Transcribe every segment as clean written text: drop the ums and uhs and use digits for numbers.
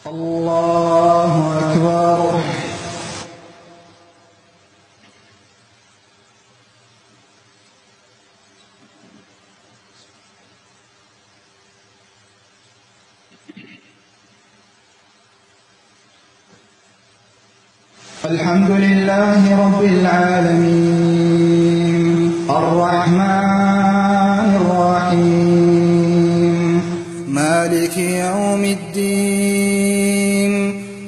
الله أكبر. الحمد لله رب العالمين الرحمن الرحيم مالك يوم الدين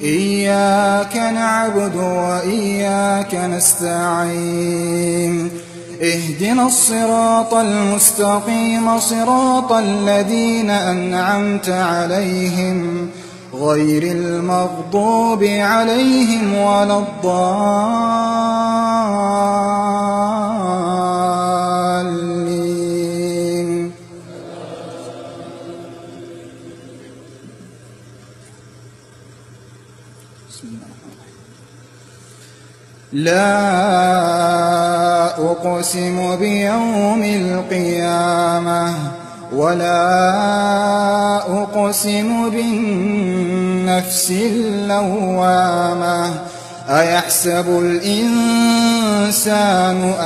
إياك نعبد وإياك نستعين اهدنا الصراط المستقيم صراط الذين أنعمت عليهم غير المغضوب عليهم ولا الضالين. لا أقسم بيوم القيامة ولا أقسم بالنفس اللوامة أيحسب الإنسان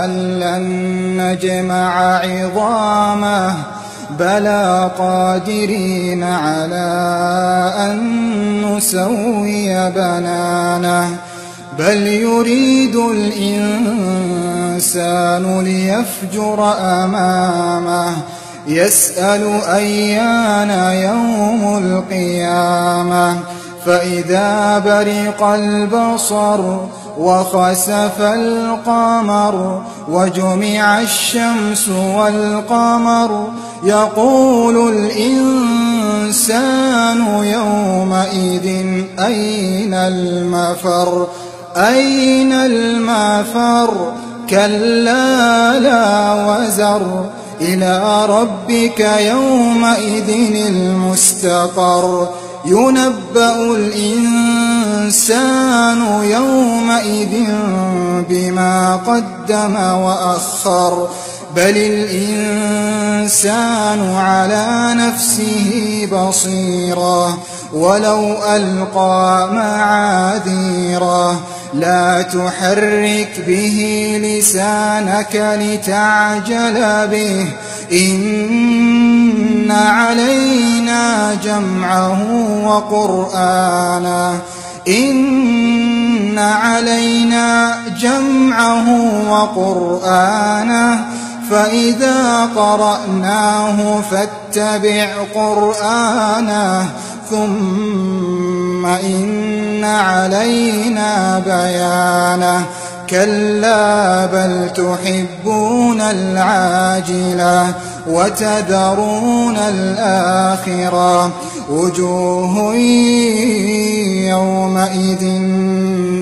أن لن نجمع عظامه بلى قادرين على أن نسوي بنانه بل يريد الإنسان ليفجر أمامه يسأل أيان يوم القيامة فإذا برق البصر وخسف القمر وجمع الشمس والقمر يقول الإنسان يومئذ أين المفر أين المفر كلا لا وزر إلى ربك يومئذ المستقر ينبأ الإنسان يومئذ بما قدم وأخر بل الإنسان على نفسه بصيرة ولو ألقى معاذيره لا تحرك به لسانك لتعجل به إن علينا جمعه وقرآنه إن علينا جمعه وقرآنه فإذا قرأناه فاتبع قرآنه ثم إن علينا بيانه كلا بل تحبون العاجلة وتذرون الآخرة وجوه يومئذ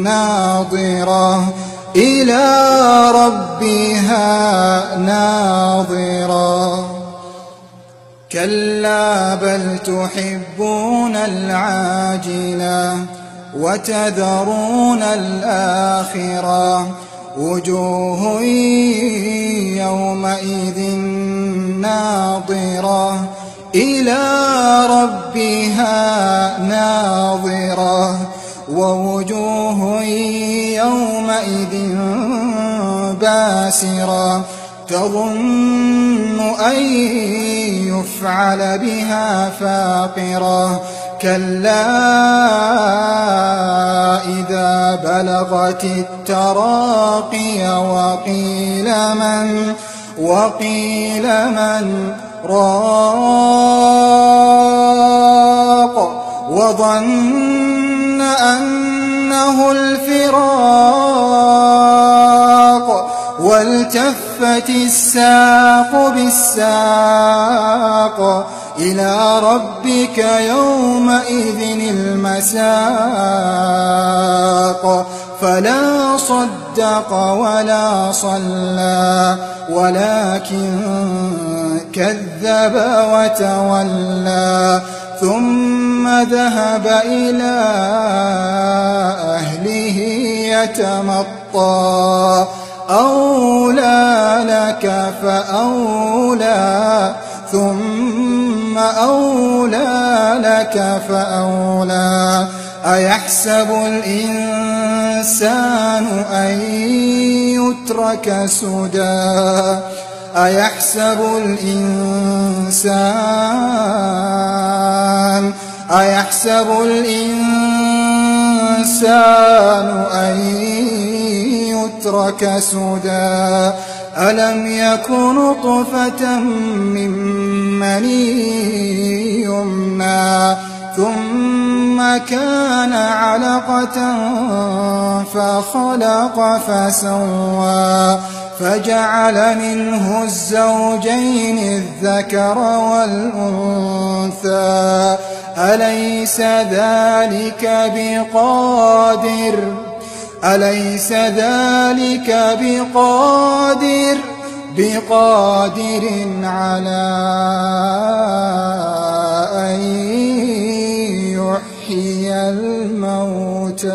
ناظرة إلى ربها ناظرة كلا بل تحبون العاجلة وتذرون الآخرة وجوه يومئذ ناظرة إلى ربها ناظرة ووجوه يومئذ باسرة تظن أن يفعل بها فاقرة كلا إذا بلغت التراقي وقيل من راق وظن أنه الفراق والتفت الساق بالساق إلى ربك يومئذ المساق فلا صدق ولا صلى ولكن كذب وتولى ثم ذهب إلى أهله يتمطى أولى لك فأولى أولى لك فأولى أيحسب الإنسان أن يترك سدى أيحسب الإنسان أن يترك سدى ألم يكن نطفة من مني يمنى ثم كان علقة فخلق فسوى فجعل منه الزوجين الذكر والأنثى أليس ذلك بقادر على أن يحيي الموتى.